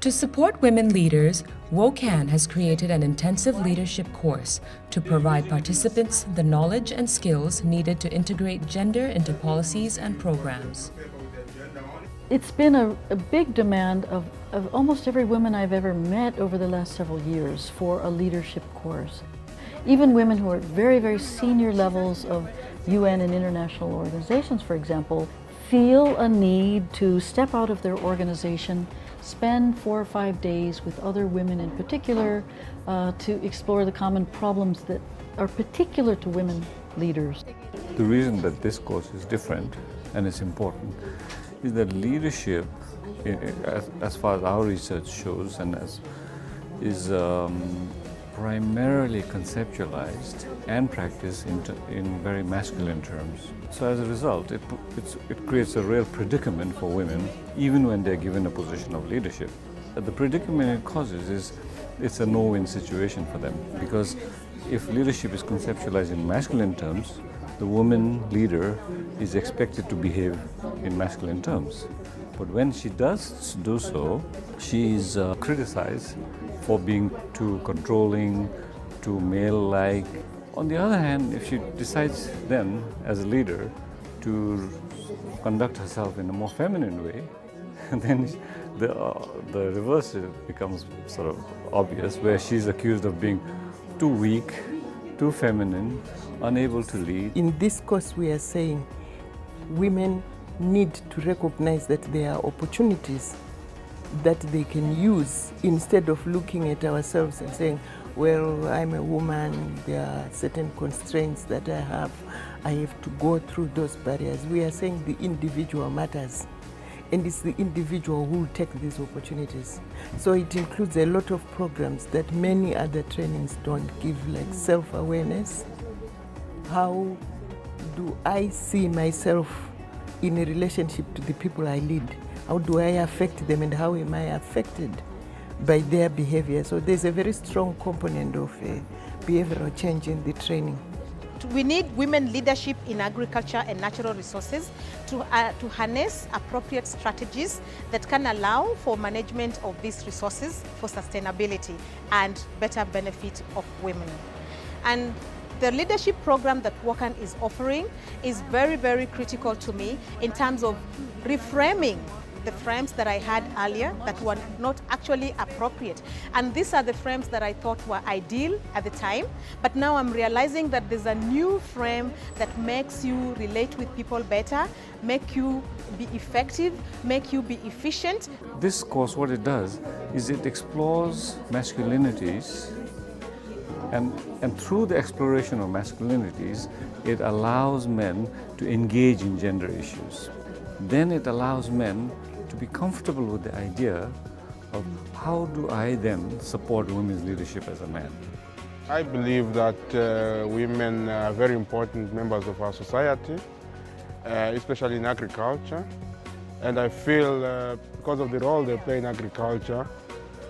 To support women leaders, Wocan has created an intensive leadership course to provide participants the knowledge and skills needed to integrate gender into policies and programs. It's been a big demand of almost every woman I've ever met over the last several years for a leadership course. Even women who are at very, very senior levels of UN and international organizations, for example, feel a need to step out of their organization, spend 4 or 5 days with other women in particular to explore the common problems that are particular to women leaders. The reason that this course is different and is important is that leadership, as far as our research shows, and is primarily conceptualized and practiced in very masculine terms. So as a result, it creates a real predicament for women, even when they're given a position of leadership. The predicament it causes is it's a no-win situation for them, because if leadership is conceptualized in masculine terms, the woman leader is expected to behave in masculine terms. But when she does do so, she is criticized for being too controlling, too male-like. On the other hand, if she decides then, as a leader, to conduct herself in a more feminine way, then the reverse becomes sort of obvious, where she's accused of being too weak, too feminine, unable to lead. In this course, we are saying women need to recognize that there are opportunities that they can use, instead of looking at ourselves and saying, well, I'm a woman, there are certain constraints that I have to go through those barriers. We are saying the individual matters, and it's the individual who will take these opportunities. So it includes a lot of programs that many other trainings don't give, like self-awareness. How do I see myself in a relationship to the people I lead? How do I affect them, and how am I affected by their behavior? So there's a very strong component of behavioral change in the training. We need women leadership in agriculture and natural resources to harness appropriate strategies that can allow for management of these resources for sustainability and better benefit of women. And the leadership program that Wocan is offering is very, very critical to me in terms of reframing the frames that I had earlier that were not actually appropriate. And these are the frames that I thought were ideal at the time, but now I'm realizing that there's a new frame that makes you relate with people better, make you be effective, make you be efficient. This course, what it does is it explores masculinities, and through the exploration of masculinities, it allows men to engage in gender issues. Then it allows men to be comfortable with the idea of how do I then support women's leadership as a man. I believe that women are very important members of our society, especially in agriculture. And I feel because of the role they play in agriculture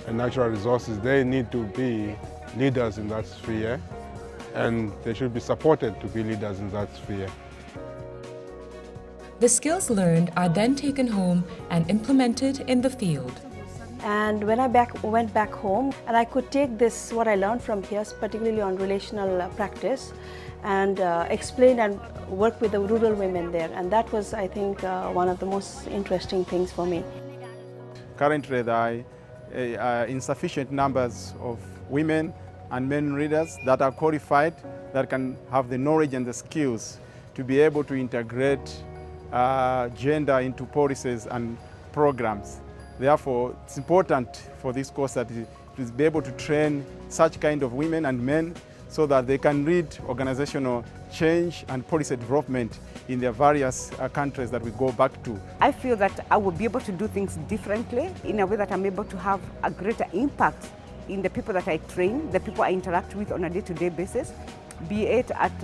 and natural resources, they need to be leaders in that sphere, and they should be supported to be leaders in that sphere. The skills learned are then taken home and implemented in the field. And when I went back home, and I could take this, what I learned from here, particularly on relational practice, and explain and work with the rural women there. And that was, I think, one of the most interesting things for me. Currently, there are insufficient numbers of women and men leaders that are qualified, that can have the knowledge and the skills to be able to integrate gender into policies and programs. Therefore, it's important for this course that it is be able to train such kind of women and men so that they can lead organizational change and policy development in their various countries that we go back to. I feel that I will be able to do things differently in a way that I'm able to have a greater impact in the people that I train, the people I interact with on a day-to-day basis, be it at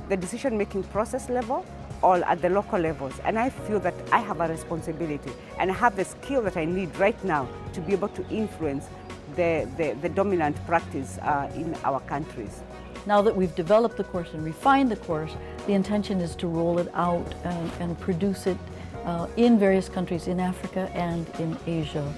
the decision-making process level or at the local levels. And I feel that I have a responsibility and I have the skill that I need right now to be able to influence the dominant practice in our countries. Now that we've developed the course and refined the course, the intention is to roll it out and produce it in various countries in Africa and in Asia.